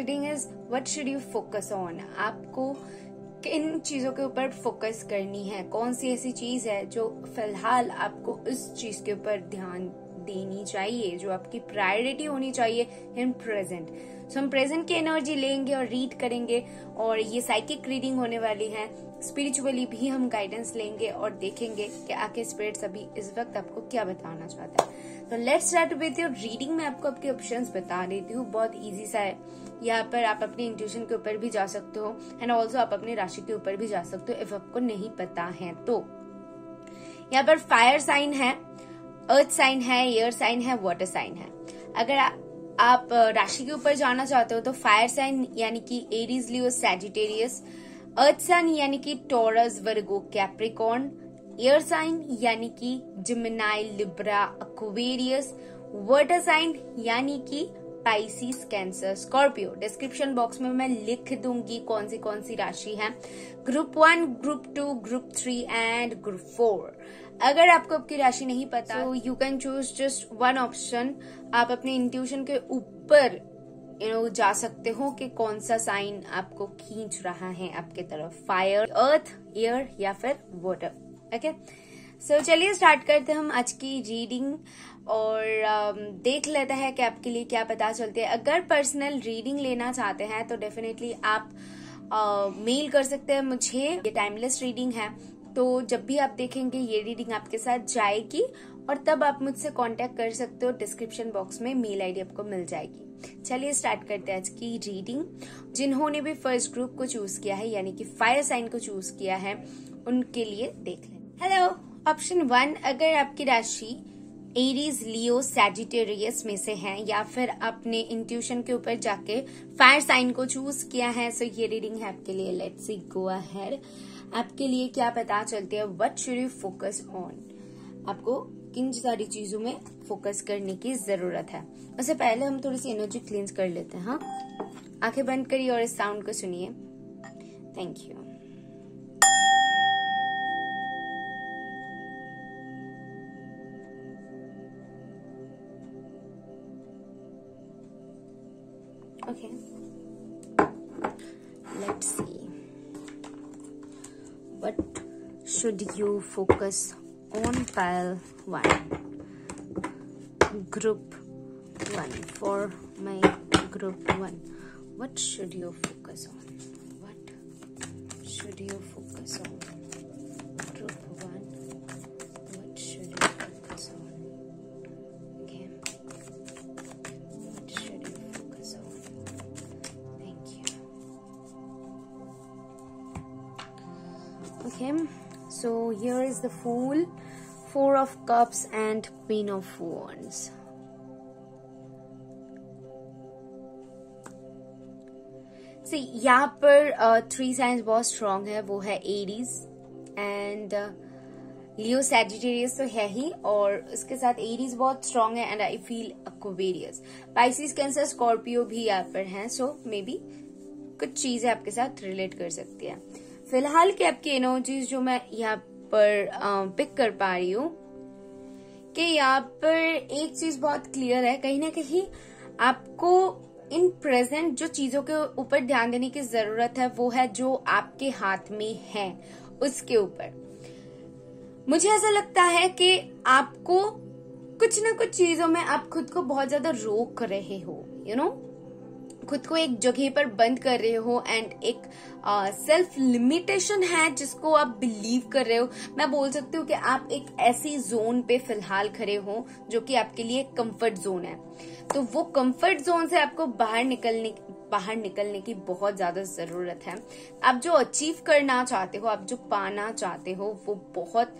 Reading is what should you focus on. आपको किन चीजों के ऊपर फोकस करनी है, कौन सी ऐसी चीज है जो फिलहाल आपको इस चीज के ऊपर ध्यान देनी चाहिए, जो आपकी प्रायोरिटी होनी चाहिए इन प्रेजेंट। सो हम प्रेजेंट की एनर्जी लेंगे और रीड करेंगे, और ये साइकिक रीडिंग होने वाली है। स्पिरिचुअली भी हम गाइडेंस लेंगे और देखेंगे कि आखिर स्पिरिट्स अभी इस वक्त आपको क्या बताना चाहता है। तो let's start with your reading. में आपको आपके ऑप्शंस बता देती हूँ, बहुत इजी सा है। यहाँ पर आप अपनी इंट्यूशन के ऊपर भी जा सकते हो एंड ऑल्सो आप अपनी राशि के ऊपर भी जा सकते हो इफ आपको नहीं पता है तो। यहाँ पर फायर साइन है, अर्थ साइन है, एयर साइन है, वाटर साइन है। अगर आप राशि के ऊपर जाना चाहते हो तो फायर साइन यानी कि एरीज, लियो, सैजिटेरियस। अर्थ साइन यानी कि टॉरस, वर्गो, कैप्रिकॉर्न। एयर साइन यानी कि जिमिनाई, लिब्रा, एक्वेरियस। वाटर साइन यानी कि Pisces, cancer, Scorpio. Description box में मैं लिख दूंगी कौन सी राशि है। Group 1, group 2, group 3 and group 4। अगर आपको आपकी राशि नहीं पता तो you can choose just one option. आप अपने इंट्यूशन के ऊपर जा सकते हो कि कौन सा साइन आपको खींच रहा है आपके तरफ, फायर, अर्थ, एयर या फिर वाटर। ओके, सो चलिए स्टार्ट करते हैं हम आज की रीडिंग और देख लेते हैं कि आपके लिए क्या पता चलते हैं। अगर पर्सनल रीडिंग लेना चाहते हैं तो डेफिनेटली आप मेल कर सकते हैं मुझे। ये टाइमलेस रीडिंग है, तो जब भी आप देखेंगे ये रीडिंग आपके साथ जाएगी और तब आप मुझसे कांटेक्ट कर सकते हो। डिस्क्रिप्शन बॉक्स में मेल आईडी आपको मिल जाएगी। चलिए स्टार्ट करते हैं आज की रीडिंग। जिन्होंने भी फर्स्ट ग्रुप को चूज किया है यानी कि फायर साइन को चूज किया है उनके लिए देख लें। हेलो, ऑप्शन 1, अगर आपकी राशि एरीज, लियो, सैजिटेरियस में से है या फिर आपने इंट्यूशन के ऊपर जाके फायर साइन को चूज किया है, सो ये रीडिंग है आपके लिए। Let's see go ahead. आपके लिए क्या पता चलती है, what should you focus on. आपको किन सारी चीजों में फोकस करने की जरूरत है। उससे पहले हम थोड़ी सी एनर्जी क्लींस कर लेते हैं। हाँ, आंखें बंद करिए और इस साउंड को सुनिए। Thank you. Okay, let's see. What should you focus on pile 1? Group 1. For my group 1, what should you focus on? What should you focus on? Group 1, what should you focus on? Okay. What should you focus on? Thank you. Okay, so here is the Fool, 4 of Cups and Queen of Wands. See, यहाँ पर 3 science बहुत strong है, वो है Aries and Leo, Sagittarius तो है ही, और उसके साथ एरीज बहुत स्ट्रॉन्ग है and I feel Aquarius. Pisces, cancer, Scorpio भी यहाँ पर हैं, सो मे बी कुछ चीजें आपके साथ रिलेट कर सकती है। फिलहाल की आपकी एनर्जीज जो मैं यहाँ पर पिक कर पा रही हूँ कि यहाँ पर एक चीज बहुत क्लियर है, कहीं ना कहीं आपको इन प्रेजेंट जो चीजों के ऊपर ध्यान देने की जरूरत है वो है जो आपके हाथ में है उसके ऊपर। मुझे ऐसा लगता है कि आपको कुछ ना कुछ चीजों में आप खुद को बहुत ज्यादा रोक रहे हो, खुद को एक जगह पर बंद कर रहे हो एंड एक सेल्फ लिमिटेशन है जिसको आप बिलीव कर रहे हो। मैं बोल सकती हूँ कि आप एक ऐसी जोन पे फिलहाल खड़े हो जो कि आपके लिए कंफर्ट जोन है। तो वो कंफर्ट जोन से आपको बाहर निकलने की बहुत ज्यादा जरूरत है। आप जो अचीव करना चाहते हो, आप जो पाना चाहते हो, वो बहुत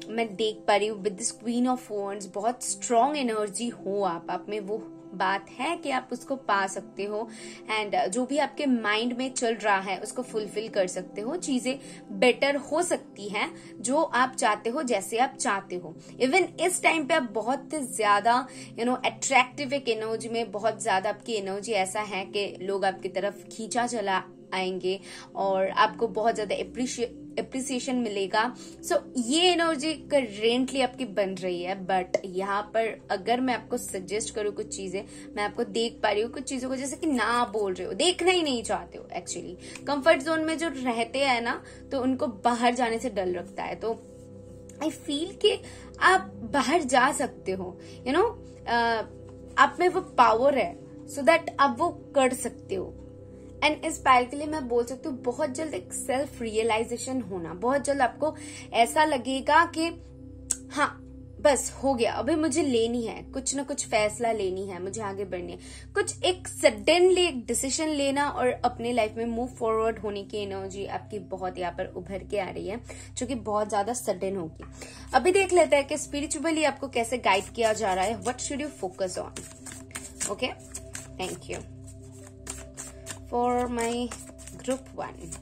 मैं देख पा रही हूँ with this queen of wands, बहुत स्ट्रॉन्ग एनर्जी हो आप में, वो बात है कि आप उसको पा सकते हो एंड जो भी आपके माइंड में चल रहा है उसको फुलफिल कर सकते हो। चीजें बेटर हो सकती हैं जो आप चाहते हो, जैसे आप चाहते हो। इवन इस टाइम पे आप बहुत ज्यादा अट्रैक्टिव एक एनर्जी में, बहुत ज्यादा आपकी एनर्जी ऐसा है कि लोग आपकी तरफ खींचा चला आएंगे और आपको बहुत ज्यादा एप्रिसिएशन मिलेगा। सो ये एनर्जी करेंटली आपकी बन रही है। बट यहाँ पर अगर मैं आपको सजेस्ट करूँ कुछ चीजें, मैं आपको देख पा रही हूँ कुछ चीजों को जैसे कि ना बोल रहे हो, देखना ही नहीं चाहते हो। एक्चुअली कंफर्ट जोन में जो रहते हैं ना, तो उनको बाहर जाने से डर लगता है। तो आई फील कि आप बाहर जा सकते हो, यू नो, आप में वो पावर है, सो दैट आप वो कर सकते हो। एंड इस पायल के लिए मैं बोल सकती हूँ बहुत जल्द एक सेल्फ रियलाइजेशन होना। बहुत जल्द आपको ऐसा लगेगा कि हाँ बस हो गया, अभी मुझे लेनी है, कुछ ना कुछ फैसला लेनी है, मुझे आगे बढ़नी है, कुछ एक सडनली एक डिसीजन लेना और अपने लाइफ में मूव फॉरवर्ड होने की एनर्जी आपकी बहुत यहाँ पर उभर के आ रही है, जो कि बहुत ज्यादा सडन होगी। अभी देख लेते हैं कि स्पिरिचुअली आपको कैसे गाइड किया जा रहा है। What should you focus on? Okay, thank you for my group 1।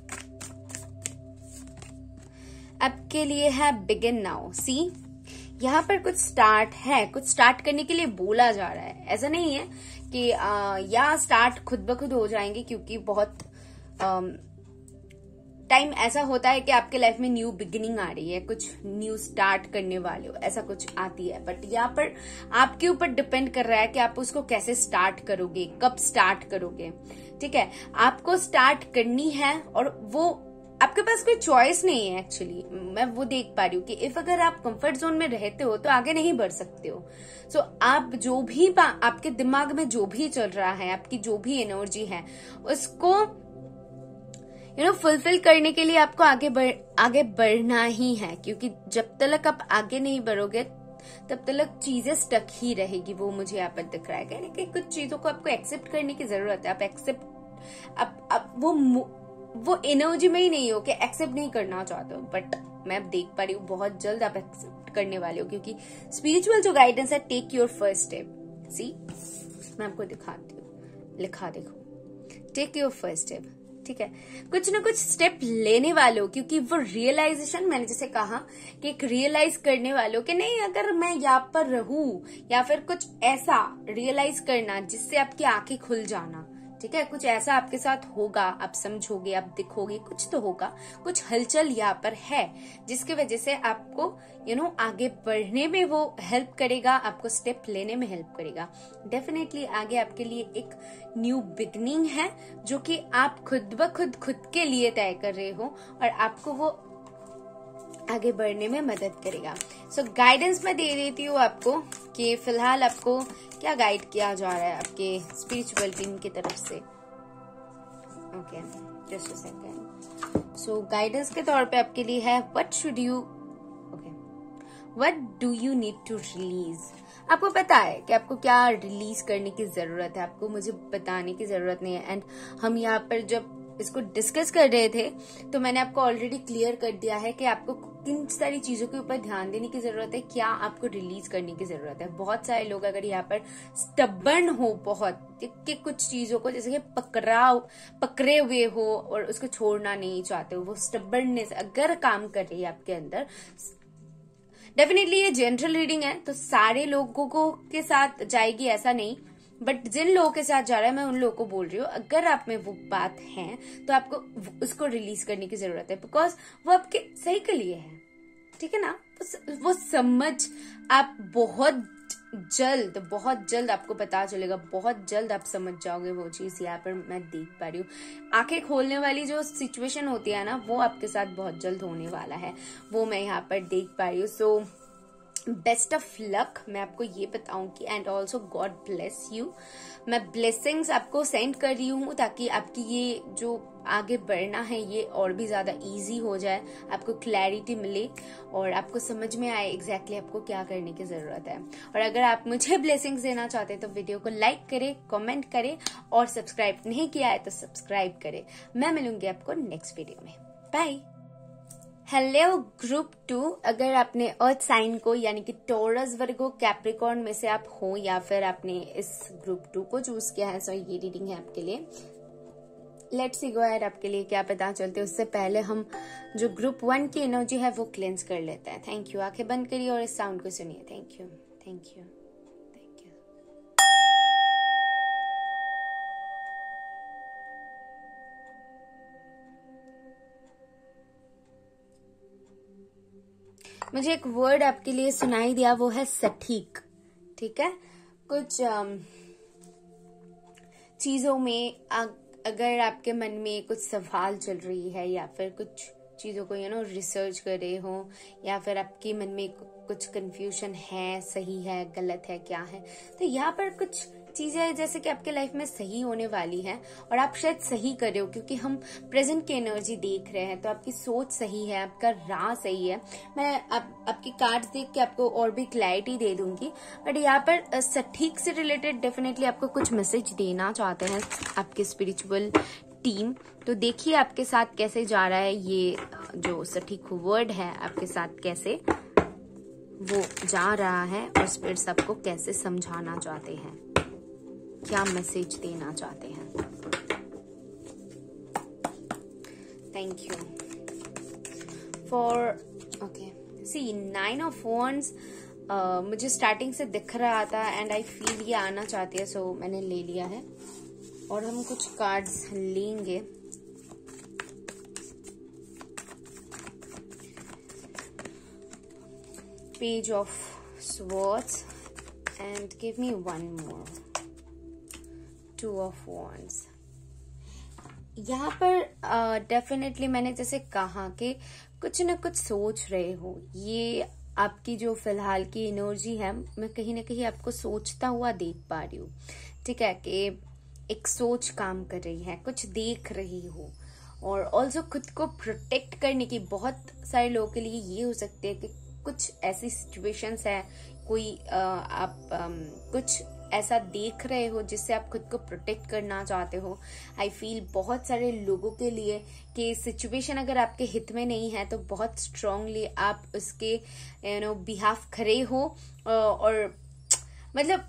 आपके लिए है बिगिन नाउ। सी, यहाँ पर कुछ स्टार्ट है, कुछ स्टार्ट करने के लिए बोला जा रहा है। ऐसा नहीं है कि या स्टार्ट खुद ब खुद हो जाएंगे, क्योंकि बहुत टाइम ऐसा होता है कि आपके लाइफ में न्यू बिगिनिंग आ रही है, कुछ न्यू स्टार्ट करने वाले हो, ऐसा कुछ आती है। बट यहाँ पर आपके ऊपर डिपेंड कर रहा है कि आप उसको कैसे स्टार्ट करोगे, कब स्टार्ट करोगे। ठीक है, आपको स्टार्ट करनी है और वो आपके पास कोई चॉइस नहीं है। एक्चुअली मैं वो देख पा रही हूँ कि इफ अगर आप कंफर्ट जोन में रहते हो तो आगे नहीं बढ़ सकते हो। सो आप जो भी आपके दिमाग में जो भी चल रहा है, आपकी जो भी एनर्जी है, उसको फुलफिल करने के लिए आपको आगे बढ़ना ही है। क्योंकि जब तक आप आगे नहीं बढ़ोगे तब तक चीजें स्टक ही रहेगी। वो मुझे यहाँ पर दिख रहा है कि कुछ चीजों को आपको एक्सेप्ट करने की जरूरत है। आप एक्सेप्ट आप वो एनर्जी में ही नहीं हो कि एक्सेप्ट नहीं करना चाहते हो। बट मैं अब देख पा रही हूँ बहुत जल्द आप एक्सेप्ट करने वाले हो, क्योंकि स्पिरिचुअल जो गाइडेंस है, टेक योर फर्स्ट स्टेप। सी, मैं आपको दिखाती हूँ, लिखा देखो, टेक योर फर्स्ट स्टेप। ठीक है, कुछ ना कुछ स्टेप लेने वाले हो, क्योंकि वो रियलाइजेशन, मैंने जैसे कहा कि एक रियलाइज करने वाले हो कि नहीं, अगर मैं यहाँ पर रहूं, या फिर कुछ ऐसा रियलाइज करना जिससे आपकी आंखें खुल जाना। ठीक है, कुछ ऐसा आपके साथ होगा, आप समझोगे, आप दिखोगे, कुछ तो होगा, कुछ हलचल यहाँ पर है जिसकी वजह से आपको आगे बढ़ने में वो हेल्प करेगा, आपको स्टेप लेने में हेल्प करेगा। डेफिनेटली आगे आपके लिए एक न्यू बिगनिंग है, जो कि आप खुद ब खुद के लिए तय कर रहे हो, और आपको वो आगे बढ़ने में मदद करेगा। सो गाइडेंस मैं दे देती हूँ आपको कि फिलहाल आपको क्या गाइड किया जा रहा है आपके स्पिरिचुअल टीम की तरफ से। Okay, just a second. So guidance के तौर पे आपके लिए है what do you need to release. आपको पता है कि आपको क्या रिलीज करने की जरूरत है, आपको मुझे बताने की जरूरत नहीं है। एंड हम यहाँ पर जब इसको डिस्कस कर रहे थे तो मैंने आपको ऑलरेडी क्लियर कर दिया है कि आपको किन सारी चीजों के ऊपर ध्यान देने की जरूरत है, क्या आपको रिलीज करने की जरूरत है। बहुत सारे लोग अगर यहाँ पर स्टबर्न हो बहुत कि कुछ चीजों को जैसे कि पकड़े हुए हो और उसको छोड़ना नहीं चाहते हो, वो स्टबर्ननेस अगर काम कर रही है आपके अंदर, डेफिनेटली ये जनरल रीडिंग है तो सारे लोगों को के साथ जाएगी ऐसा नहीं, बट जिन लोगों के साथ जा रहा है मैं उन लोगों को बोल रही हूँ, अगर आप में वो बात है तो आपको उसको रिलीज करने की जरूरत है, बिकॉज वो आपके सही के लिए है। ठीक है ना, वो समझ आप बहुत जल्द आपको पता चलेगा, बहुत जल्द आप समझ जाओगे वो चीज। यहाँ पर मैं देख पा रही हूँ आंखें खोलने वाली जो सिचुएशन होती है ना, वो आपके साथ बहुत जल्द होने वाला है, वो मैं यहाँ पर देख पा रही हूँ। सो बेस्ट ऑफ लक मैं आपको ये बताऊंगी, and also God bless you. मैं ब्लेसिंग्स आपको सेंड कर रही हूँ ताकि आपकी ये जो आगे बढ़ना है ये और भी ज्यादा इजी हो जाए, आपको क्लैरिटी मिले और आपको समझ में आए एग्जैक्टली आपको क्या करने की जरूरत है। और अगर आप मुझे ब्लेसिंग्स देना चाहते हैं तो वीडियो को लाइक करें, कमेंट करें, और सब्सक्राइब नहीं किया है तो सब्सक्राइब करें। मैं मिलूंगी आपको नेक्स्ट वीडियो में। बाय। हेलो ग्रुप 2, अगर आपने अर्थ साइन को यानी कि टॉरस, वर्गो, कैप्रिकॉर्न में से आप हो, या फिर आपने इस ग्रुप 2 को चूज किया है, सो ये रीडिंग है आपके लिए। लेट्स सी गो अहेड, आपके लिए क्या पता चलते उससे पहले हम जो ग्रुप 1 की एनर्जी है वो क्लेंस कर लेते हैं। Thank you. आंखें बंद करिए और इस साउंड को सुनिए। Thank you, thank you, thank you. मुझे एक वर्ड आपके लिए सुनाई दिया, वो है सटीक। ठीक है, कुछ चीजों में अगर आपके मन में कुछ सवाल चल रही है या फिर कुछ चीजों को रिसर्च कर रहे हो, या फिर आपके मन में कुछ कंफ्यूजन है, सही है गलत है क्या है, तो यहाँ पर कुछ चीजें जैसे कि आपके लाइफ में सही होने वाली हैं और आप शायद सही कर रहे हो, क्योंकि हम प्रेजेंट की एनर्जी देख रहे हैं, तो आपकी सोच सही है, आपका राह सही है। मैं आपकी कार्ड्स देख के आपको और भी क्लैरिटी दे दूंगी, बट यहाँ पर सटीक से रिलेटेड डेफिनेटली आपको कुछ मैसेज देना चाहते हैं आपके स्पिरिचुअल टीम। तो देखिए आपके साथ कैसे जा रहा है ये जो सटीक वर्ड है, आपके साथ कैसे वो जा रहा है और स्पिरिट्स आपको कैसे समझाना चाहते हैं, क्या मैसेज देना चाहते हैं। Thank you for okay C 9 of wands मुझे स्टार्टिंग से दिख रहा था एंड आई फील ये आना चाहती है, सो मैंने ले लिया है और हम कुछ कार्ड्स लेंगे। Page of swords and give me one more, 2 of wands। यहाँ पर डेफिनेटली मैंने जैसे कहा कि कुछ ना कुछ सोच रहे हो, ये आपकी जो फिलहाल की एनर्जी है, मैं कहीं ना कहीं आपको सोचता हुआ देख पा रही हूँ। ठीक है, कि एक सोच काम कर रही है, कुछ देख रही हो, और ऑल्सो खुद को प्रोटेक्ट करने की बहुत सारे लोगों के लिए ये हो सकती है कि कुछ ऐसी सिचुएशंस है, कोई आप कुछ ऐसा देख रहे हो जिससे आप खुद को प्रोटेक्ट करना चाहते हो। आई फील बहुत सारे लोगों के लिए कि सिचुएशन अगर आपके हित में नहीं है तो बहुत स्ट्रांगली आप उसके बिहाफ खड़े हो और मतलब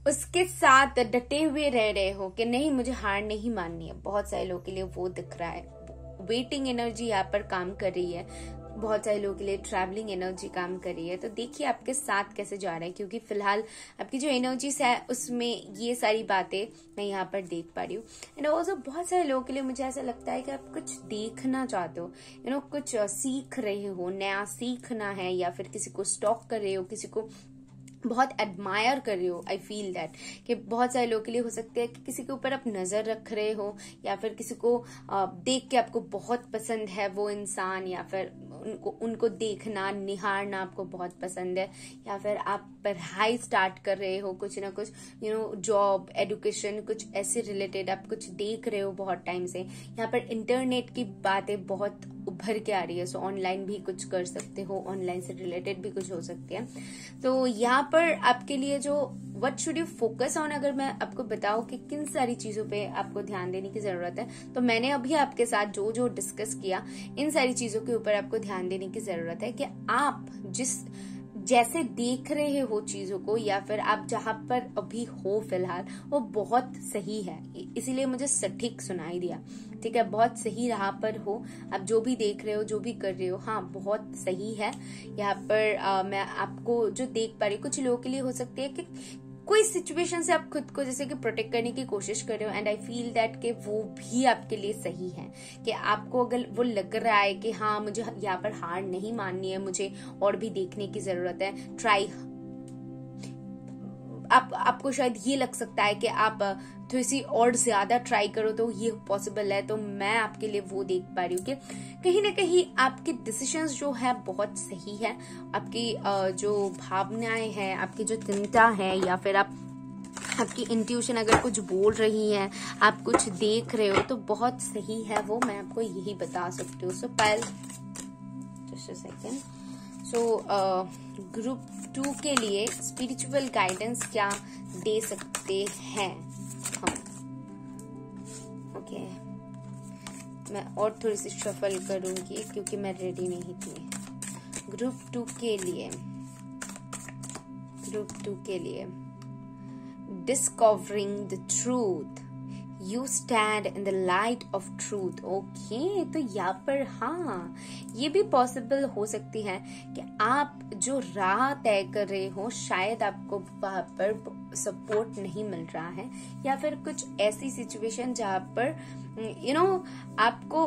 उसके साथ डटे हुए रह रहे हो कि नहीं, मुझे हार नहीं माननी है। बहुत सारे लोगों के लिए वो दिख रहा है। वेटिंग एनर्जी यहाँ पर काम कर रही है, बहुत सारे लोगों के लिए ट्रैवलिंग एनर्जी काम कर रही है। तो देखिए आपके साथ कैसे जा रहे हैं, क्योंकि फिलहाल आपकी जो एनर्जीज है उसमें ये सारी बातें मैं यहाँ पर देख पा रही हूँ। एंड ऑल्सो बहुत सारे लोगों के लिए मुझे ऐसा लगता है कि आप कुछ देखना चाहते हो, कुछ सीख रहे हो, नया सीखना है, या फिर किसी को स्टॉक कर रहे हो, किसी को बहुत एडमायर कर रहे हो। आई फील दैट कि बहुत सारे लोगों के लिए हो सकता है कि किसी के ऊपर आप नजर रख रहे हो, या फिर किसी को देख के आपको बहुत पसंद है वो इंसान, या फिर उनको देखना निहारना आपको बहुत पसंद है, या फिर आप पढ़ाई स्टार्ट कर रहे हो, कुछ ना कुछ जॉब, एजुकेशन, कुछ ऐसे रिलेटेड आप कुछ देख रहे हो बहुत टाइम से। यहाँ पर इंटरनेट की बातें बहुत उभर के आ रही है, सो ऑनलाइन भी कुछ कर सकते हो, ऑनलाइन से रिलेटेड भी कुछ हो सकते हैं। तो यहाँ पर आपके लिए जो what should you focus on, अगर मैं आपको बताऊं कि किन सारी चीजों पे आपको ध्यान देने की जरूरत है, तो मैंने अभी आपके साथ जो जो डिस्कस किया, इन सारी चीजों के ऊपर आपको ध्यान देने की जरूरत है कि आप जैसे देख रहे हो चीजों को, या फिर आप जहां पर अभी हो फिलहाल, वो बहुत सही है। इसीलिए मुझे सटीक सुनाई दिया। ठीक है, बहुत सही राह पर हो आप, जो भी देख रहे हो, जो भी कर रहे हो, हाँ बहुत सही है। यहाँ पर मैं आपको जो देख पा रही हूँ, कुछ लोगों के लिए हो सकती है कि कोई सिचुएशन से आप खुद को जैसे कि प्रोटेक्ट करने की कोशिश कर रहे हो, एंड आई फील दैट कि वो भी आपके लिए सही है। कि आपको अगर वो लग रहा है कि हाँ मुझे यहाँ पर हार नहीं माननी है, मुझे और भी देखने की जरूरत है, ट्राई, आपको शायद ये लग सकता है कि आप थोड़ी सी और ज्यादा ट्राई करो तो ये पॉसिबल है, तो मैं आपके लिए वो देख पा रही हूँ कि कहीं ना कहीं आपके डिसीजंस जो है बहुत सही है। आपकी जो भावनाएं हैं, आपकी जो चिंता है, या फिर आपकी इंट्यूशन अगर कुछ बोल रही है, आप कुछ देख रहे हो, तो बहुत सही है वो, मैं आपको यही बता सकती हूँ। सो पहले just a second. So group 2 के लिए स्पिरिचुअल गाइडेंस क्या दे सकते हैं हम? ओके, मैं और थोड़ी सी शफल करूंगी क्योंकि मैं रेडी नहीं थी। ग्रुप 2 के लिए discovering the truth, you stand in the light of truth. Okay, तो यहाँ पर हाँ ये भी पॉसिबल हो सकती है कि आप जो राह तय कर रहे हो, शायद आपको वहां पर सपोर्ट नहीं मिल रहा है, या फिर कुछ ऐसी सिचुएशन जहां पर आपको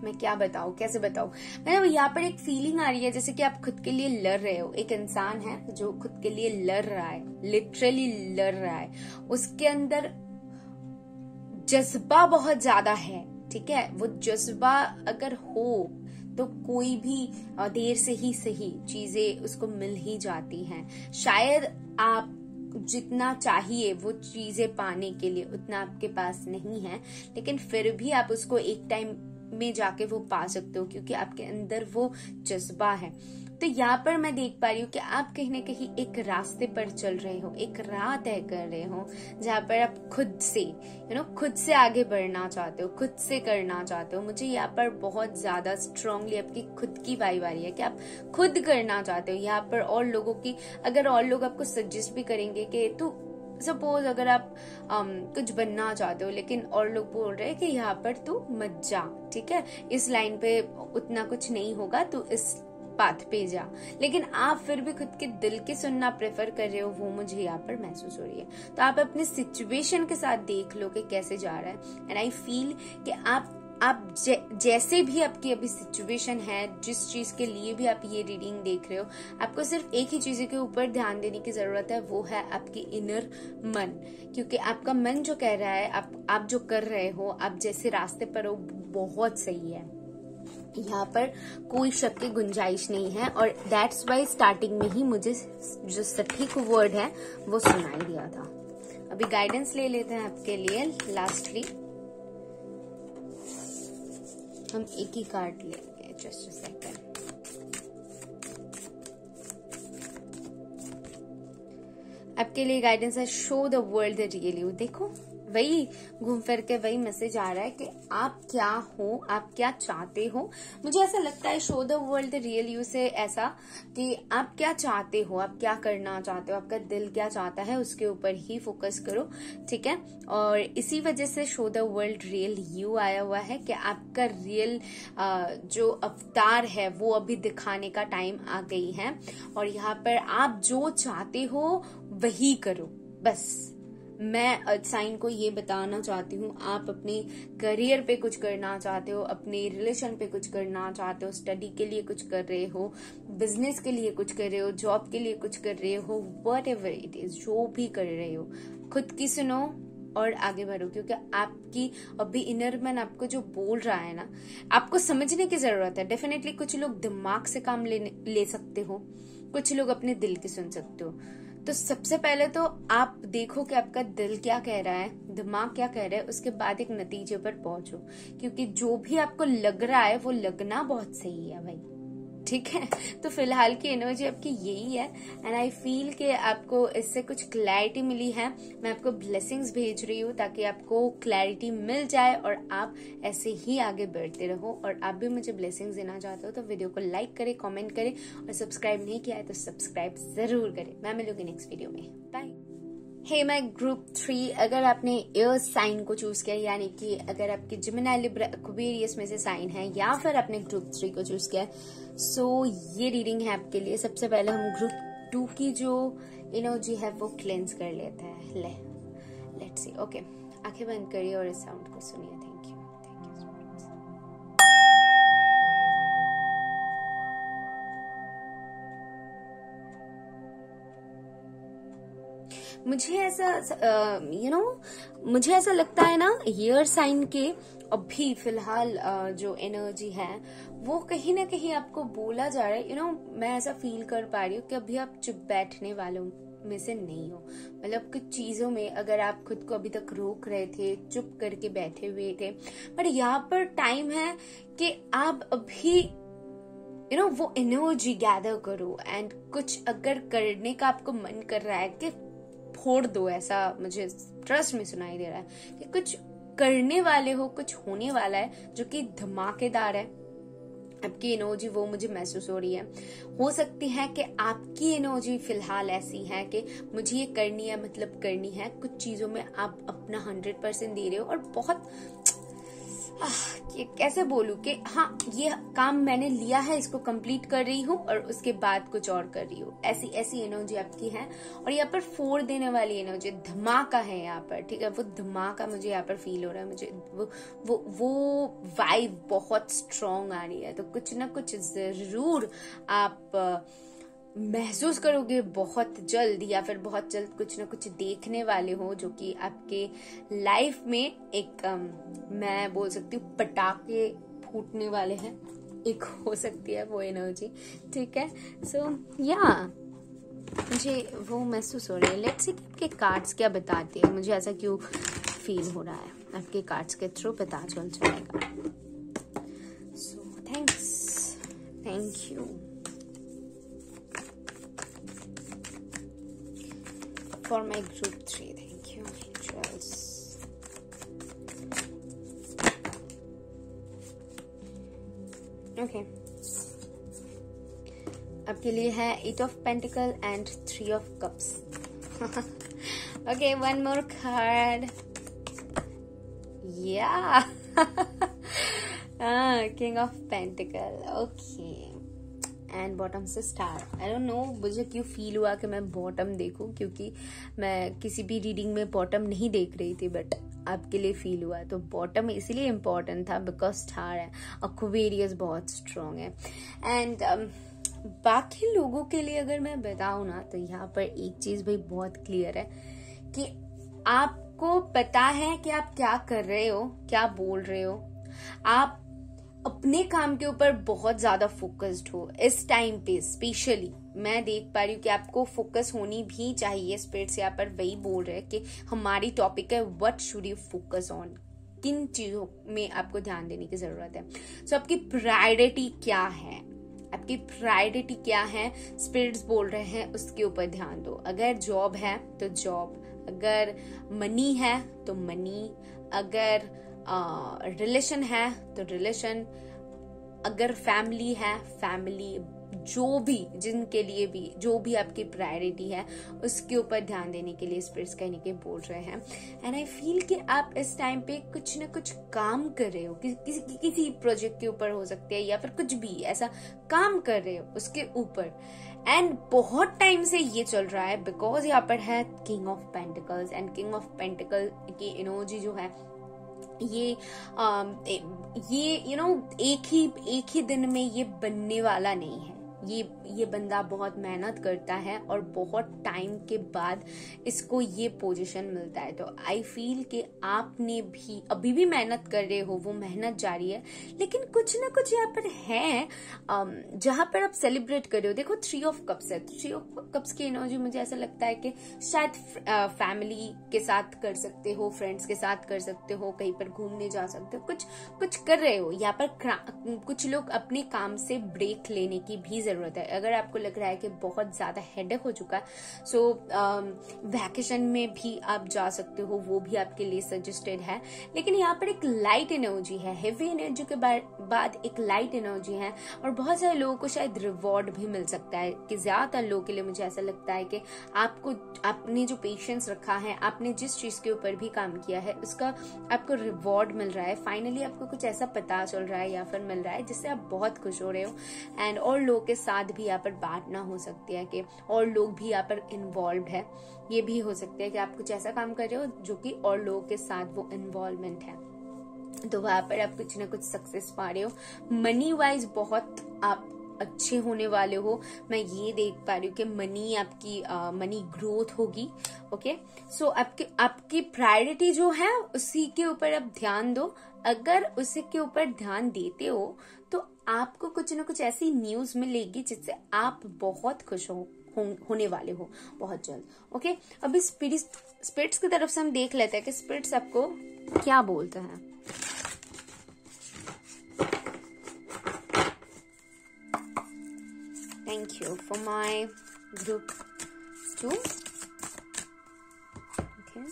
मैं क्या बताऊं, कैसे बताऊं। मतलब यहाँ पर एक फीलिंग आ रही है जैसे कि आप खुद के लिए लड़ रहे हो। एक इंसान है जो खुद के लिए लड़ रहा है, लिटरली लड़ रहा है। उसके अंदर जज्बा बहुत ज्यादा है, ठीक है। वो जज्बा अगर हो तो कोई भी देर से ही सही चीजें उसको मिल ही जाती हैं। शायद आप जितना चाहिए वो चीजें पाने के लिए उतना आपके पास नहीं है, लेकिन फिर भी आप उसको एक टाइम में जाके वो पा सकते हो, क्योंकि आपके अंदर वो जज्बा है। तो यहाँ पर मैं देख पा रही हूँ कि आप कहीं ना कहीं एक रास्ते पर चल रहे हो, एक राह तय कर रहे हो, जहाँ पर आप खुद से खुद से आगे बढ़ना चाहते हो, खुद से करना चाहते हो। मुझे यहाँ पर बहुत ज्यादा स्ट्रांगली आपकी खुद की वाइब आ रही है कि आप खुद करना चाहते हो। यहाँ पर और लोगों की, अगर और लोग आपको सजेस्ट भी करेंगे कि तू सपोज अगर आप कुछ बनना चाहते हो, लेकिन और लोग बोल रहे हैं कि यहाँ पर तू मत जा, ठीक है, इस लाइन पे उतना कुछ नहीं होगा, तू इस पाथ पे जा, लेकिन आप फिर भी खुद के दिल की सुनना प्रेफर कर रहे हो, वो मुझे यहाँ पर महसूस हो रही है। तो आप अपने सिचुएशन के साथ देख लो कि कैसे जा रहा है। एंड आई फील कि आप जैसे भी आपकी अभी सिचुएशन है, जिस चीज के लिए भी आप ये रीडिंग देख रहे हो, आपको सिर्फ एक ही चीज के ऊपर ध्यान देने की जरूरत है, वो है आपकी इनर मन। क्योंकि आपका मन जो कह रहा है, आप जो कर रहे हो, आप जैसे रास्ते पर हो, बहुत सही है। यहाँ पर कोई शक की गुंजाइश नहीं है। और दैट्स वाई स्टार्टिंग में ही मुझे जो सटीक वर्ड है वो सुनाई दिया था। अभी गाइडेंस ले लेते हैं आपके लिए। लास्टली हम एक ही कार्ड लेंगे, जस्ट अ सेकंड। आपके लिए गाइडेंस है, show the world the real you. देखो, वही घूम फिर के वही मैसेज आ रहा है कि आप क्या हो, आप क्या चाहते हो। मुझे ऐसा लगता है show the world the real you से ऐसा कि आप क्या चाहते हो, आप क्या करना चाहते हो, आपका दिल क्या चाहता है, उसके ऊपर ही फोकस करो, ठीक है। और इसी वजह से show the world real you आया हुआ है कि आपका रियल जो अवतार है वो अभी दिखाने का टाइम आ गई है। और यहाँ पर आप जो चाहते हो वही करो, बस। मैं साइन को ये बताना चाहती हूँ, आप अपने करियर पे कुछ करना चाहते हो, अपने रिलेशन पे कुछ करना चाहते हो, स्टडी के लिए कुछ कर रहे हो, बिजनेस के लिए कुछ कर रहे हो, जॉब के लिए कुछ कर रहे हो, व्हाटएवर इट इज, जो भी कर रहे हो, खुद की सुनो और आगे बढ़ो। क्योंकि आपकी अभी इनर मन आपको जो बोल रहा है ना, आपको समझने की जरूरत है। डेफिनेटली कुछ लोग दिमाग से काम ले सकते हो, कुछ लोग अपने दिल की सुन सकते हो। तो सबसे पहले तो आप देखो कि आपका दिल क्या कह रहा है, दिमाग क्या कह रहा है, उसके बाद एक नतीजे पर पहुंचो। क्योंकि जो भी आपको लग रहा है वो लगना बहुत सही है भाई, ठीक है। तो फिलहाल की एनर्जी आपकी यही है। एंड आई फील कि आपको इससे कुछ क्लैरिटी मिली है। मैं आपको ब्लेसिंग्स भेज रही हूँ ताकि आपको क्लैरिटी मिल जाए और आप ऐसे ही आगे बढ़ते रहो। और आप भी मुझे ब्लेसिंग्स देना चाहते हो तो वीडियो को लाइक करें, कमेंट करें, और सब्सक्राइब नहीं किया है तो सब्सक्राइब जरूर करें। मैं मिलूंगी नेक्स्ट वीडियो में। बाय। हे माय ग्रुप 3, अगर आपने एयर साइन को चूज किया, यानी कि अगर आपकी जेमिनी, लिब्रा, एक्वेरियस में से साइन है, या फिर आपने ग्रुप 3 को चूज किया, सो ये रीडिंग है आपके लिए। सबसे पहले हम ग्रुप 2 की जो एनर्जी है वो क्लेंस कर लेते हैं। Let's see. ओके, आंखें बंद करिए और इस साउंड को सुनिए। Thank you, thank you so much. मुझे ऐसा मुझे ऐसा लगता है ना, एयर साइन के अभी फिलहाल जो एनर्जी है वो कहीं ना कहीं आपको बोला जा रहा है। मैं ऐसा फील कर पा रही हूँ कि अभी आप चुप बैठने वालों में से नहीं हो। मतलब कुछ चीजों में अगर आप खुद को अभी तक रोक रहे थे, चुप करके बैठे हुए थे, पर यहाँ पर टाइम है कि आप अभी वो एनर्जी गैदर करो। एंड कुछ अगर करने का आपको मन कर रहा है कि फोड़ दो, ऐसा मुझे ट्रस्ट में सुनाई दे रहा है कि कुछ करने वाले हो, कुछ होने वाला है जो कि धमाकेदार है। आपकी एनर्जी वो मुझे महसूस हो रही है। हो सकती है कि आपकी एनर्जी फिलहाल ऐसी है कि मुझे ये करनी है, मतलब करनी है। कुछ चीजों में आप अपना 100% दे रहे हो और बहुत ये कैसे बोलूं कि हाँ ये काम मैंने लिया है, इसको कंप्लीट कर रही हूँ और उसके बाद कुछ और कर रही हूँ, ऐसी ऐसी एनर्जी आपकी है। और यहाँ पर फोड़ देने वाली एनर्जी, धमाका है यहाँ पर, ठीक है, वो धमाका मुझे यहाँ पर फील हो रहा है, मुझे वो वाइब बहुत स्ट्रॉन्ग आ रही है। तो कुछ ना कुछ जरूर आप महसूस करोगे बहुत जल्द, या फिर बहुत जल्द कुछ ना कुछ देखने वाले हो जो कि आपके लाइफ में एक मैं बोल सकती हूँ पटाखे फूटने वाले हैं, एक हो सकती है वो एनर्जी, ठीक है। सो या मुझे वो महसूस हो रही है। लेट्स सी आपके कार्ड्स क्या बताते हैं, मुझे ऐसा क्यों फील हो रहा है, आपके कार्ड्स के थ्रू पता चल जाएगा। So thanks, thank you for my group 3. Thank you, angels. Okay. आपके लिए है 8 of Pentacle and 3 of Cups. Okay, one more card. Yeah. King of Pentacle. Okay. And bottom से स्टार। आई डोंट नो मुझे क्यों feel हुआ कि मैं bottom देखूं, क्योंकि मैं किसी भी रीडिंग में बॉटम नहीं देख रही थी, बट आपके लिए फील हुआ। तो बॉटम इसलिए इम्पोर्टेंट था बिकॉज स्टार है, एक्वेरियस बहुत स्ट्रांग है। एंड बाकी लोगों के लिए अगर मैं बताऊं ना, तो यहाँ पर एक चीज भाई बहुत क्लियर है कि आपको पता है कि आप क्या कर रहे हो, क्या बोल रहे हो, आप अपने काम के ऊपर बहुत ज्यादा फोकस्ड हो इस टाइम पे। स्पेशली मैं देख पा रही हूँ कि आपको फोकस होनी भी चाहिए। स्पिरिट्स यहाँ पर वही बोल रहे हैं कि हमारी टॉपिक है what should you focus on, किन चीजों में आपको ध्यान देने की जरूरत है। सो आपकी प्रायोरिटी क्या है, आपकी प्रायोरिटी क्या है, स्पिरिट्स बोल रहे हैं उसके ऊपर ध्यान दो। अगर जॉब है तो जॉब, अगर मनी है तो मनी, अगर रिलेशन है तो रिलेशन, अगर फैमिली है फैमिली, जो भी जिनके लिए भी जो भी आपकी प्रायोरिटी है उसके ऊपर ध्यान देने के लिए स्पिरिट्स कहने के बोल रहे हैं। एंड आई फील कि आप इस टाइम पे कुछ ना कुछ काम कर रहे हो, किसी प्रोजेक्ट के ऊपर हो सकते हैं, या फिर कुछ भी ऐसा काम कर रहे हो उसके ऊपर। एंड बहुत टाइम से ये चल रहा है बिकॉज यहाँ पर है king of pentacles. And king of pentacle की एनर्जी जो है ये यू नो एक ही दिन में ये बनने वाला नहीं है। ये बंदा बहुत मेहनत करता है और बहुत टाइम के बाद इसको ये पोजीशन मिलता है। तो आई फील कि आपने भी अभी भी मेहनत कर रहे हो, वो मेहनत जारी है, लेकिन कुछ ना कुछ यहाँ पर है जहां पर आप सेलिब्रेट कर रहे हो। देखो 3 ऑफ कप्स है, 3 ऑफ कप्स की एनर्जी मुझे ऐसा लगता है कि शायद फैमिली के साथ कर सकते हो, फ्रेंड्स के साथ कर सकते हो, कहीं पर घूमने जा सकते हो, कुछ कर रहे हो। यहाँ पर कुछ लोग अपने काम से ब्रेक लेने की भी जरूरत है। अगर आपको लग रहा है कि बहुत ज्यादा हेडेक हो चुका है, सो वैकेशन में भी आप जा सकते हो, वो भी आपके लिए सजेस्टेड है। लेकिन यहाँ पर एक लाइट एनर्जी है, हेवी एनर्जी के बाद एक लाइट एनर्जी है, और बहुत सारे लोगों को शायद रिवॉर्ड भी मिल सकता है। कि ज्यादातर लोगों के लिए मुझे ऐसा लगता है कि आपने जो पेशेंस रखा है, आपने जिस चीज के ऊपर भी काम किया है, उसका आपको रिवॉर्ड मिल रहा है। फाइनली आपको कुछ ऐसा पता चल रहा है या फिर मिल रहा है जिससे आप बहुत खुश हो रहे हो। एंड और लोगों के साथ भी यहाँ पर बात ना हो सकती है कि और लोग भी यहाँ पर इन्वॉल्व है। ये भी हो सकता है कि आप कुछ ऐसा काम कर रहे हो जो कि और लोगों के साथ वो इन्वॉल्वमेंट है, तो वहां पर आप कुछ ना कुछ सक्सेस पा रहे हो। मनी वाइज बहुत आप अच्छे होने वाले हो, मैं ये देख पा रही हूँ कि मनी ग्रोथ होगी। ओके, सो आपकी प्रायोरिटी जो है उसी के ऊपर आप ध्यान दो। अगर उसी के ऊपर ध्यान देते हो तो आपको कुछ ना कुछ ऐसी न्यूज मिलेगी जिससे आप बहुत खुश होने वाले हो बहुत जल्द। ओके, अभी स्पिरिट्स की तरफ से हम देख लेते हैं कि स्पिरिट्स आपको क्या बोलते हैं। Thank you for my group 2. Okay.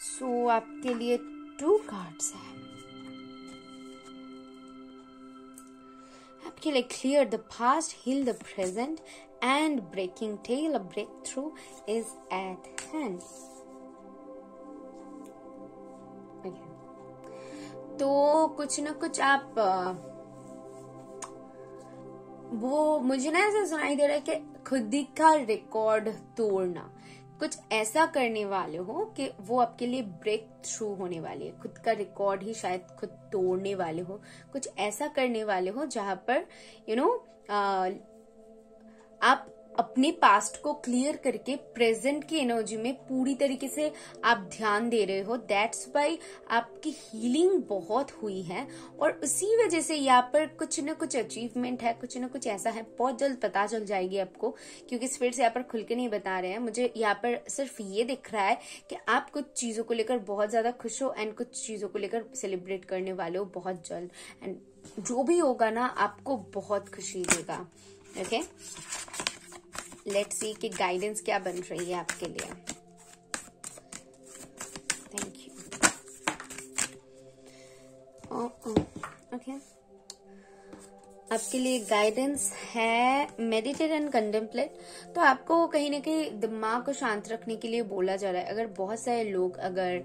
So आपके लिए 2 कार्ड्स हैं। आपके लिए clear the past, heal the present, and breaking tail, a breakthrough is at hand. Okay. तो कुछ ना कुछ आप वो मुझे ना ऐसा सुनाई दे रहा है कि खुद ही का रिकॉर्ड तोड़ना, कुछ ऐसा करने वाले हो कि वो आपके लिए ब्रेक थ्रू होने वाली है। खुद का रिकॉर्ड ही शायद खुद तोड़ने वाले हो, कुछ ऐसा करने वाले हो जहां पर आप अपने पास्ट को क्लियर करके प्रेजेंट की एनर्जी में पूरी तरीके से आप ध्यान दे रहे हो। दैट्स वाई आपकी हीलिंग बहुत हुई है और उसी वजह से यहाँ पर कुछ न कुछ अचीवमेंट है, कुछ न कुछ ऐसा है, बहुत जल्द पता चल जाएगी आपको, क्योंकि स्पिरिट्स यहाँ पर खुल के नहीं बता रहे हैं। मुझे यहाँ पर सिर्फ ये दिख रहा है कि आप कुछ चीजों को लेकर बहुत ज्यादा खुश हो एंड कुछ चीजों को लेकर सेलिब्रेट करने वाले हो बहुत जल्द, एंड जो भी होगा ना आपको बहुत खुशी देगा। ओके, लेट्स सी कि गाइडेंस क्या बन रही है आपके लिए। Thank you. ओके, आपके लिए गाइडेंस है मेडिटेट एंड कंटेम्पलेट। तो आपको कहीं ना कहीं दिमाग को शांत रखने के लिए बोला जा रहा है। अगर बहुत सारे लोग अगर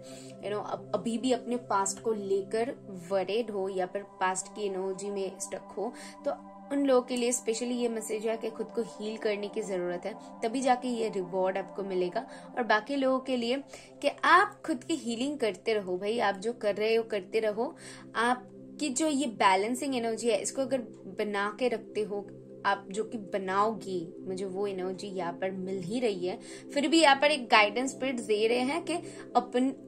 अभी भी अपने पास्ट को लेकर वरीड हो या फिर पास्ट की एनर्जी में स्टक हो, तो उन लोगों के लिए स्पेशली ये मैसेज है कि खुद को हील करने की जरूरत है, तभी जाके ये रिवॉर्ड आपको मिलेगा। और बाकी लोगों के लिए कि आप खुद की हीलिंग करते रहो भाई, आप जो कर रहे हो करते रहो। आपकी जो ये बैलेंसिंग एनर्जी है इसको अगर बना के रखते हो, आप जो कि बनाओगी, मुझे वो एनर्जी यहाँ पर मिल ही रही है। फिर भी यहाँ पर एक गाइडेंस स्पिरिट दे रहे हैं कि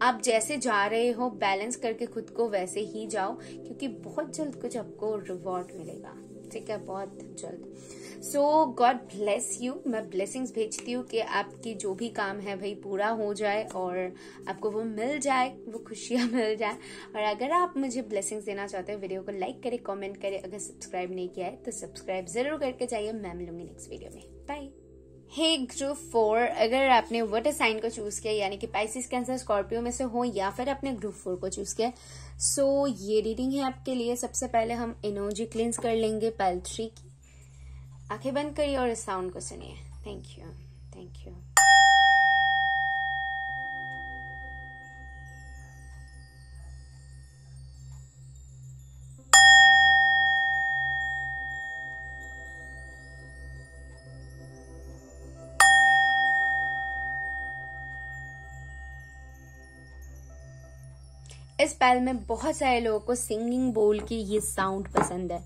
आप जैसे जा रहे हो बैलेंस करके खुद को वैसे ही जाओ, क्योंकि बहुत जल्द कुछ आपको रिवॉर्ड मिलेगा। ठीक है, बहुत जल्द। सो गॉड ब्लेस यू। मैं ब्लेसिंग्स भेजती हूँ कि आपकी जो भी काम है भाई पूरा हो जाए और आपको वो मिल जाए, वो खुशियां मिल जाए। और अगर आप मुझे ब्लेसिंग्स देना चाहते हो, वीडियो को लाइक करें, कमेंट करें। अगर सब्सक्राइब नहीं किया है तो सब्सक्राइब जरूर करके जाइए। मैं मिलूंगी नेक्स्ट वीडियो में। बाय। हे ग्रुप 4, अगर आपने वाटर साइन को चूज किया, यानी कि पाइसिस, कैंसर, स्कॉर्पियो में से हो, या फिर आपने ग्रुप 4 को चूज किया, सो ये रीडिंग है आपके लिए। सबसे पहले हम एनर्जी क्लींस कर लेंगे पाइल 3 की। आंखें बंद करिए और इस साउंड को सुनिए। Thank you, thank you. इस पैल में बहुत सारे लोगों को सिंगिंग बोल की ये साउंड पसंद है।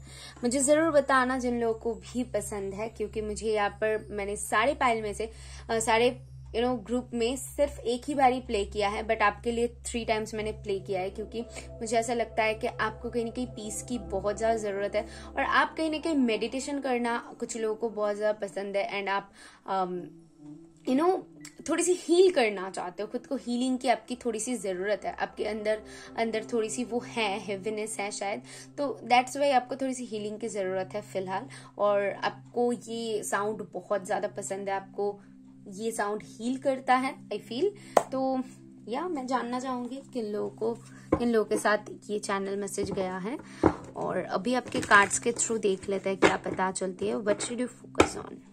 मुझे जरूर बताना जिन लोगों को भी पसंद है, क्योंकि मुझे यहाँ पर मैंने सारे पैल में से सारे ग्रुप में सिर्फ एक ही बारी प्ले किया है, बट आपके लिए 3 टाइम्स मैंने प्ले किया है, क्योंकि मुझे ऐसा लगता है कि आपको कहीं ना कहीं पीस की बहुत ज्यादा जरूरत है और आप कहीं ना कहीं मेडिटेशन करना कुछ लोगों को बहुत ज्यादा पसंद है, एंड आप थोड़ी सी हील करना चाहते हो, खुद को हीलिंग की आपकी थोड़ी सी जरूरत है। आपके अंदर थोड़ी सी वो है, हेवीनेस है शायद, तो दैट्स वाई आपको थोड़ी सी हीलिंग की जरूरत है फिलहाल। और आपको ये साउंड बहुत ज्यादा पसंद है, आपको ये साउंड हील करता है आई फील। तो मैं जानना चाहूंगी किन लोगों के साथ ये चैनल मैसेज गया है। और अभी आपके कार्ड्स के थ्रू देख लेते हैं क्या पता चलती है। What should you focus on?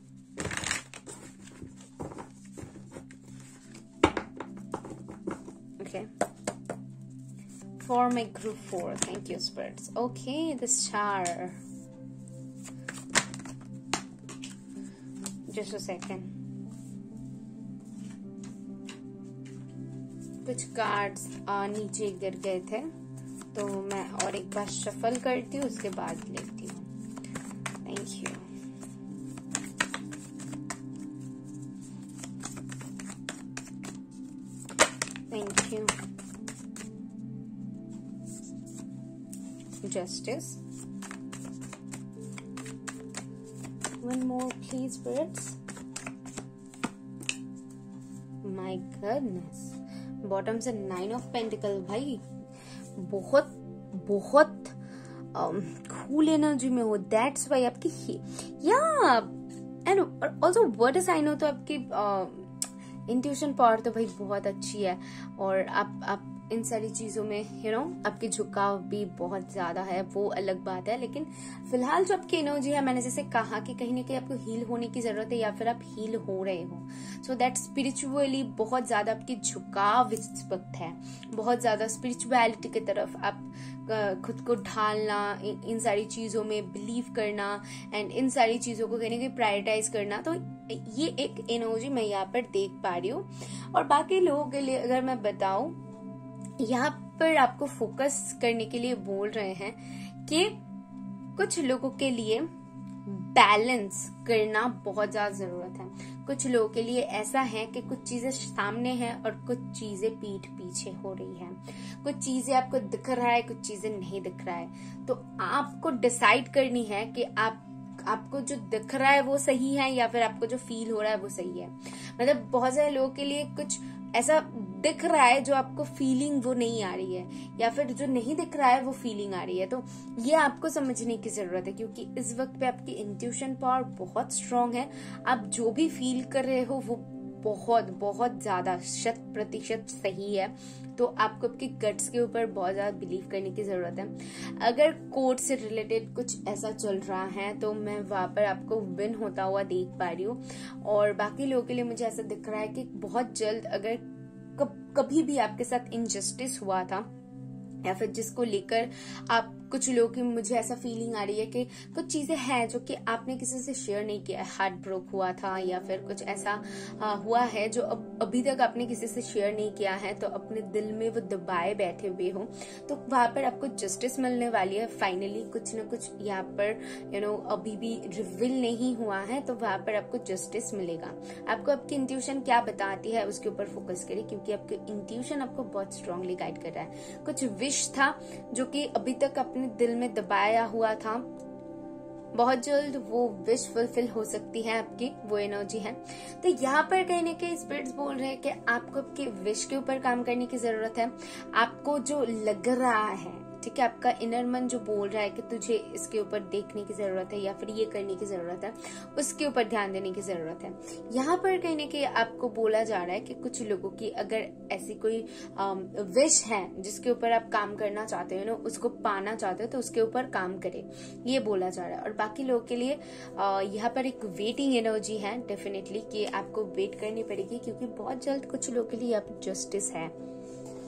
Okay, for my group 4, thank you spirits. Okay, the star. Just a second. कुछ कार्ड्स नीचे गिर गए थे, तो मैं और एक बार शफल करती हूँ, उसके बाद लेती हूँ। Thank you. Thank you. Justice. One more, please, spirits. My goodness. Bottom से 9 of Pentacles भाई बहुत बहुत cool energy में हो। That's why आपकी and also water sign हो तो आपकी इंट्यूशन पावर तो भाई बहुत अच्छी है, और आप इन सारी चीजों में आपकी झुकाव भी बहुत ज्यादा है, वो अलग बात है। लेकिन फिलहाल जो आपकी एनर्जी है, मैंने जैसे कहा कि कहीं ना कहीं आपको हील होने की जरूरत है या फिर आप हील हो रहे हो। सो दैट स्पिरिचुअली बहुत ज्यादा आपकी झुकाव इस वक्त है, बहुत ज्यादा स्पिरिचुअलिटी की तरफ आप खुद को ढालना, इन सारी चीजों में बिलीव करना एंड इन सारी चीजों को कहीं प्रायोरिटाइज करना। तो ये एक एनर्जी मैं यहाँ पर देख पा रही हूँ। और बाकी लोगों के लिए अगर मैं बताऊं, यहाँ पर आपको फोकस करने के लिए बोल रहे हैं कि कुछ लोगों के लिए बैलेंस करना बहुत ज्यादा जरूरत है। कुछ लोगों के लिए ऐसा है कि कुछ चीजें सामने हैं और कुछ चीजें पीठ पीछे हो रही हैं। कुछ चीजें आपको दिख रहा है, कुछ चीजें नहीं दिख रहा है। तो आपको डिसाइड करनी है कि आपको जो दिख रहा है वो सही है या फिर आपको जो फील हो रहा है वो सही है। मतलब बहुत सारे लोगों के लिए कुछ ऐसा दिख रहा है जो आपको फीलिंग वो नहीं आ रही है, या फिर जो नहीं दिख रहा है वो फीलिंग आ रही है। तो ये आपको समझने की जरूरत है, क्योंकि इस वक्त पे आपकी इंट्यूशन पावर बहुत स्ट्रांग है। आप जो भी फील कर रहे हो वो बहुत बहुत ज्यादा 100% सही है। तो आपको आपके गट्स के ऊपर बहुत ज्यादा बिलीव करने की जरूरत है। अगर कोर्ट से रिलेटेड कुछ ऐसा चल रहा है तो मैं वहां पर आपको विन होता हुआ देख पा रही हूँ। और बाकी लोगों के लिए मुझे ऐसा दिख रहा है कि बहुत जल्द, अगर कभी भी आपके साथ इनजस्टिस हुआ था या फिर जिसको लेकर आप, कुछ लोगों की मुझे ऐसा फीलिंग आ रही है कि कुछ चीजें हैं जो कि आपने किसी से शेयर नहीं किया, हार्ट ब्रोक हुआ था या फिर कुछ ऐसा हुआ है जो अभी तक आपने किसी से शेयर नहीं किया है, तो अपने दिल में वो दबाए बैठे हुए हो। तो वहां पर आपको जस्टिस मिलने वाली है फाइनली। कुछ न कुछ यहाँ पर अभी भी रिवील नहीं हुआ है, तो वहां पर आपको जस्टिस मिलेगा। आपको आपकी इंट्यूशन क्या बताती है उसके ऊपर फोकस करें, क्योंकि आपकी इंट्यूशन आपको बहुत स्ट्रांगली गाइड कर रहा है। कुछ विश था जो कि अभी तक अपने दिल में दबाया हुआ था, बहुत जल्द वो विश फुलफिल हो सकती है आपकी, वो एनर्जी है। तो यहाँ पर कहीं ना कहीं स्पिरिट्स बोल रहे हैं कि आपको आपके विश के ऊपर काम करने की जरूरत है। आपको जो लग रहा है, ठीक है, आपका इनर मन जो बोल रहा है कि तुझे इसके ऊपर देखने की जरूरत है या फिर ये करने की जरूरत है, उसके ऊपर ध्यान देने की जरूरत है। यहाँ पर कहीं ना कहीं आपको बोला जा रहा है कि कुछ लोगों की अगर ऐसी कोई विश है जिसके ऊपर आप काम करना चाहते हो, उसको पाना चाहते हो, तो उसके ऊपर काम करें, ये बोला जा रहा है। और बाकी लोगों के लिए यहाँ पर एक वेटिंग एनर्जी है डेफिनेटली, कि आपको वेट करनी पड़ेगी, क्योंकि बहुत जल्द कुछ लोगों के लिए यहाँ पर जस्टिस है।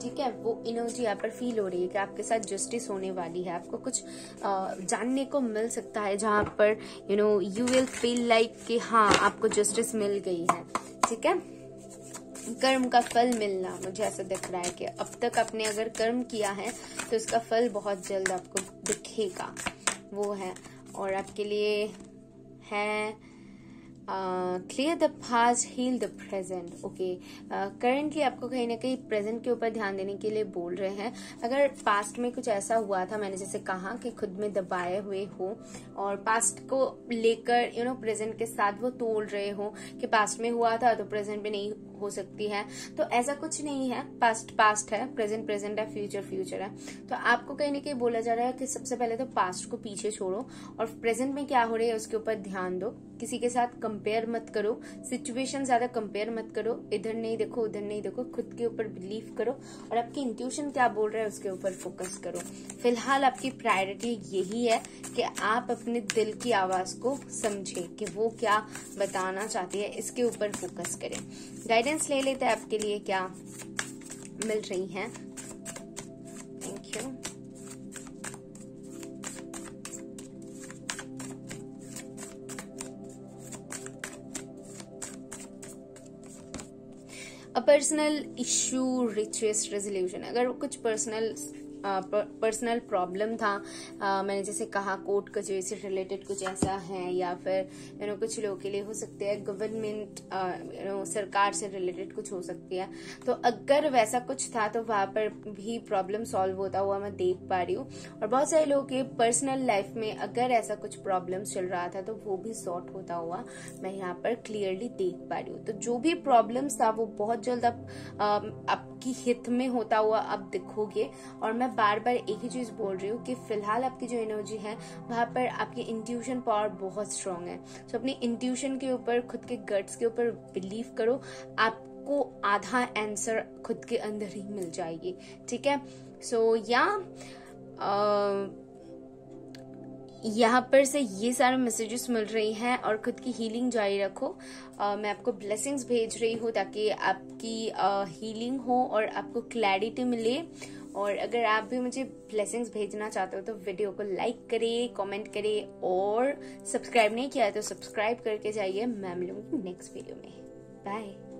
ठीक है, वो एनर्जी यहाँ पर फील हो रही है कि आपके साथ जस्टिस होने वाली है। आपको कुछ जानने को मिल सकता है जहां पर यू विल फील लाइक कि हाँ, आपको जस्टिस मिल गई है। ठीक है, कर्म का फल मिलना, मुझे ऐसा दिख रहा है कि अब तक आपने अगर कर्म किया है तो उसका फल बहुत जल्द आपको दिखेगा, वो है। और आपके लिए है clear the past, heal the present. Okay, currently आपको कहीं ना कहीं प्रेजेंट के ऊपर ध्यान देने के लिए बोल रहे हैं। अगर पास्ट में कुछ ऐसा हुआ था, मैंने जैसे कहा कि खुद में दबाए हुए हो और पास्ट को लेकर प्रेजेंट के साथ वो तोड़ रहे हो कि पास्ट में हुआ था तो प्रेजेंट में नहीं हो सकती है, तो ऐसा कुछ नहीं है। पास्ट पास्ट है, प्रेजेंट प्रेजेंट है, फ्यूचर फ्यूचर है। तो आपको कहीं ना कहीं बोला जा रहा है कि सबसे पहले तो पास्ट को पीछे छोड़ो और प्रेजेंट में क्या हो रहा है उसके ऊपर ध्यान दो। किसी के साथ कंपेयर मत करो, सिचुएशन ज्यादा कंपेयर मत करो, इधर नहीं देखो उधर नहीं देखो, खुद के ऊपर बिलीव करो और आपकी इंट्यूशन क्या बोल रहा है उसके ऊपर फोकस करो। फिलहाल आपकी प्रायोरिटी यही है कि आप अपने दिल की आवाज को समझे कि वो क्या बताना चाहती है, इसके ऊपर फोकस करें। गाइडेंस ले लेते हैं आपके लिए क्या मिल रही है। Thank you. A personal issue reaches resolution, अगर कुछ पर्सनल प्रॉब्लम था, मैंने जैसे कहा कोर्ट कचहरी से रिलेटेड कुछ ऐसा है, या फिर कुछ लोगों के लिए हो सकते हैं गवर्नमेंट सरकार से रिलेटेड कुछ हो सकती है। तो अगर वैसा कुछ था तो वहां पर भी प्रॉब्लम सॉल्व होता हुआ मैं देख पा रही हूँ। और बहुत सारे लोगों के पर्सनल लाइफ में अगर ऐसा कुछ प्रॉब्लम चल रहा था तो वो भी सॉर्ट होता हुआ मैं यहाँ पर क्लियरली देख पा रही हूँ। तो जो भी प्रॉब्लम्स था वो बहुत जल्द आपकी हित में होता हुआ आप दिखोगे। और मैं बार बार एक ही चीज बोल रही हूँ कि फिलहाल आपकी जो एनर्जी है वहां पर आपकी इंट्यूशन पावर बहुत स्ट्रांग है। तो अपनी इंट्यूशन के ऊपर, खुद के गट्स के ऊपर बिलीव करो। आप आपको आधा आंसर खुद के अंदर ही मिल जाएगी। ठीक है, सो यहाँ पर से ये सारे मैसेजेस मिल रही हैं और खुद की हीलिंग जारी रखो। मैं आपको ब्लेसिंग्स भेज रही हूँ ताकि आपकी हीलिंग हो और आपको क्लैरिटी मिले। और अगर आप भी मुझे ब्लेसिंग्स भेजना चाहते हो तो वीडियो को लाइक करिए, कमेंट करिए और सब्सक्राइब नहीं किया है तो सब्सक्राइब करके जाइए। मैं मिलूंगी नेक्स्ट वीडियो में। बाय।